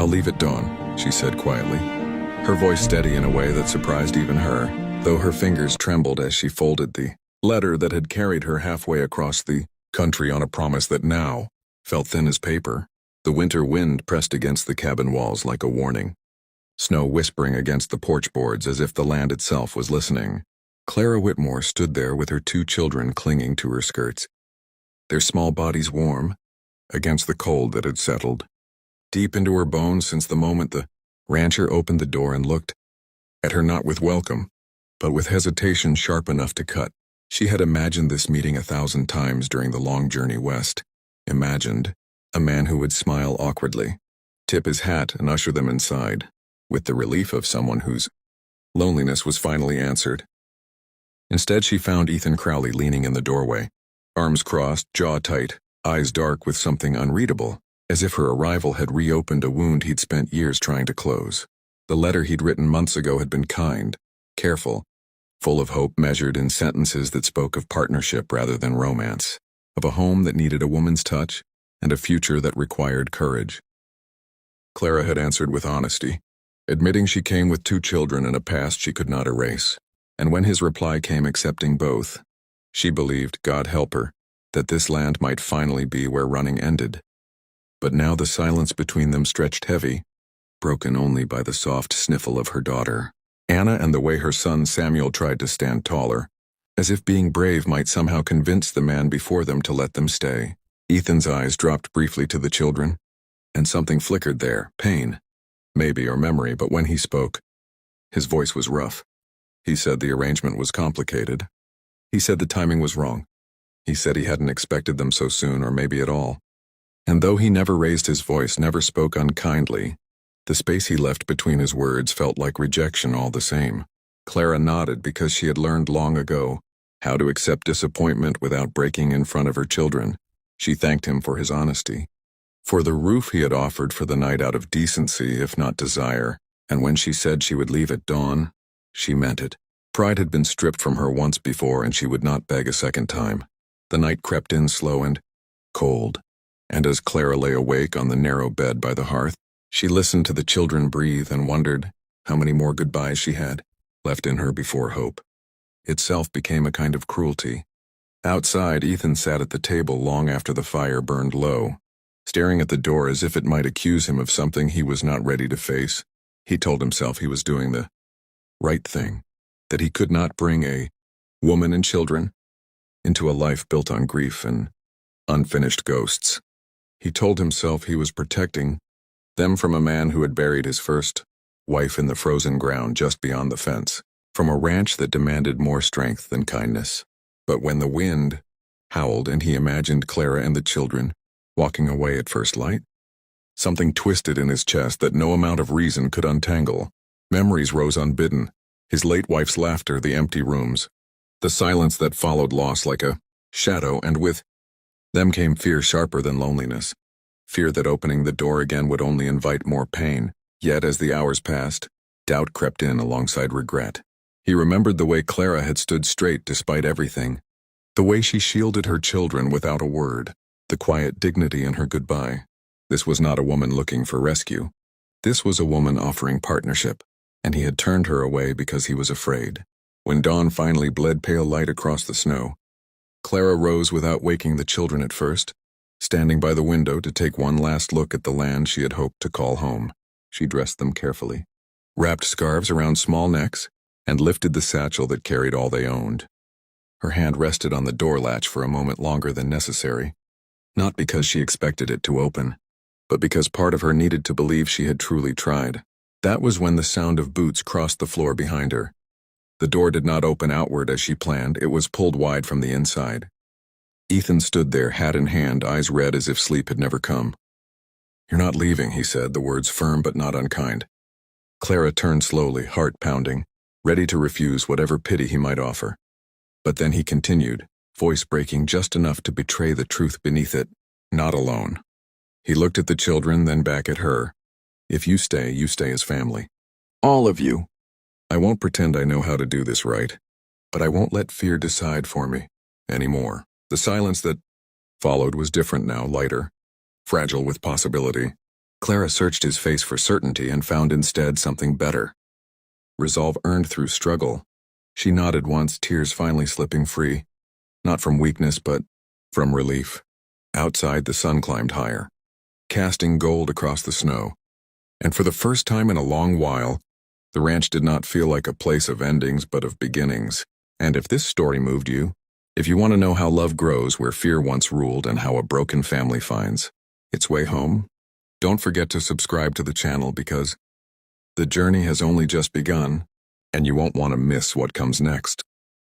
"I'll leave at dawn," she said quietly, her voice steady in a way that surprised even her, though her fingers trembled as she folded the letter that had carried her halfway across the country on a promise that now felt thin as paper. The winter wind pressed against the cabin walls like a warning, snow whispering against the porch boards as if the land itself was listening. Clara Whitmore stood there with her 2 children clinging to her skirts, their small bodies warm against the cold that had settled deep into her bones since the moment the rancher opened the door and looked at her, not with welcome, but with hesitation sharp enough to cut. She had imagined this meeting 1,000 times during the long journey west. Imagined a man who would smile awkwardly, tip his hat and usher them inside, with the relief of someone whose loneliness was finally answered. Instead, she found Ethan Crowley leaning in the doorway, arms crossed, jaw tight, eyes dark with something unreadable, as if her arrival had reopened a wound he'd spent years trying to close. The letter he'd written months ago had been kind, careful, full of hope measured in sentences that spoke of partnership rather than romance, of a home that needed a woman's touch and a future that required courage. Clara had answered with honesty, admitting she came with 2 children and a past she could not erase. And when his reply came accepting both, she believed, God help her, that this land might finally be where running ended. But now the silence between them stretched heavy, broken only by the soft sniffle of her daughter, Anna, and the way her son Samuel tried to stand taller, as if being brave might somehow convince the man before them to let them stay. Ethan's eyes dropped briefly to the children, and something flickered there, pain, maybe, or memory, but when he spoke, his voice was rough. He said the arrangement was complicated. He said the timing was wrong. He said he hadn't expected them so soon, or maybe at all. And though he never raised his voice, never spoke unkindly, the space he left between his words felt like rejection all the same. Clara nodded because she had learned long ago how to accept disappointment without breaking in front of her children. She thanked him for his honesty, for the roof he had offered for the night out of decency, if not desire, and when she said she would leave at dawn, she meant it. Pride had been stripped from her once before, and she would not beg a second time. The night crept in slow and cold, and as Clara lay awake on the narrow bed by the hearth, she listened to the children breathe and wondered how many more goodbyes she had left in her before hope itself became a kind of cruelty. Outside, Ethan sat at the table long after the fire burned low, staring at the door as if it might accuse him of something he was not ready to face. He told himself he was doing the right thing, that he could not bring a woman and children into a life built on grief and unfinished ghosts. He told himself he was protecting them from a man who had buried his first wife in the frozen ground just beyond the fence, from a ranch that demanded more strength than kindness. But when the wind howled and he imagined Clara and the children walking away at first light, something twisted in his chest that no amount of reason could untangle. Memories rose unbidden, his late wife's laughter, the empty rooms, the silence that followed loss like a shadow, and with them came fear sharper than loneliness, fear that opening the door again would only invite more pain. Yet as the hours passed, doubt crept in alongside regret. He remembered the way Clara had stood straight despite everything, the way she shielded her children without a word, the quiet dignity in her goodbye. This was not a woman looking for rescue. This was a woman offering partnership, and he had turned her away because he was afraid. When dawn finally bled pale light across the snow, Clara rose without waking the children at first, standing by the window to take one last look at the land she had hoped to call home. She dressed them carefully, wrapped scarves around small necks, and lifted the satchel that carried all they owned. Her hand rested on the door latch for a moment longer than necessary, not because she expected it to open, but because part of her needed to believe she had truly tried. That was when the sound of boots crossed the floor behind her. The door did not open outward as she planned, it was pulled wide from the inside. Ethan stood there, hat in hand, eyes red as if sleep had never come. "You're not leaving," he said, the words firm but not unkind. Clara turned slowly, heart pounding, ready to refuse whatever pity he might offer. But then he continued, voice breaking just enough to betray the truth beneath it, "Not alone." He looked at the children, then back at her. "If you stay as family. All of you. I won't pretend I know how to do this right, but I won't let fear decide for me anymore." The silence that followed was different now, lighter, fragile with possibility. Clara searched his face for certainty and found instead something better. Resolve earned through struggle. She nodded once, tears finally slipping free. Not from weakness, but from relief. Outside, the sun climbed higher, casting gold across the snow. And for the first time in a long while, the ranch did not feel like a place of endings but of beginnings. And if this story moved you, if you want to know how love grows where fear once ruled and how a broken family finds its way home, don't forget to subscribe to the channel because the journey has only just begun, and you won't want to miss what comes next.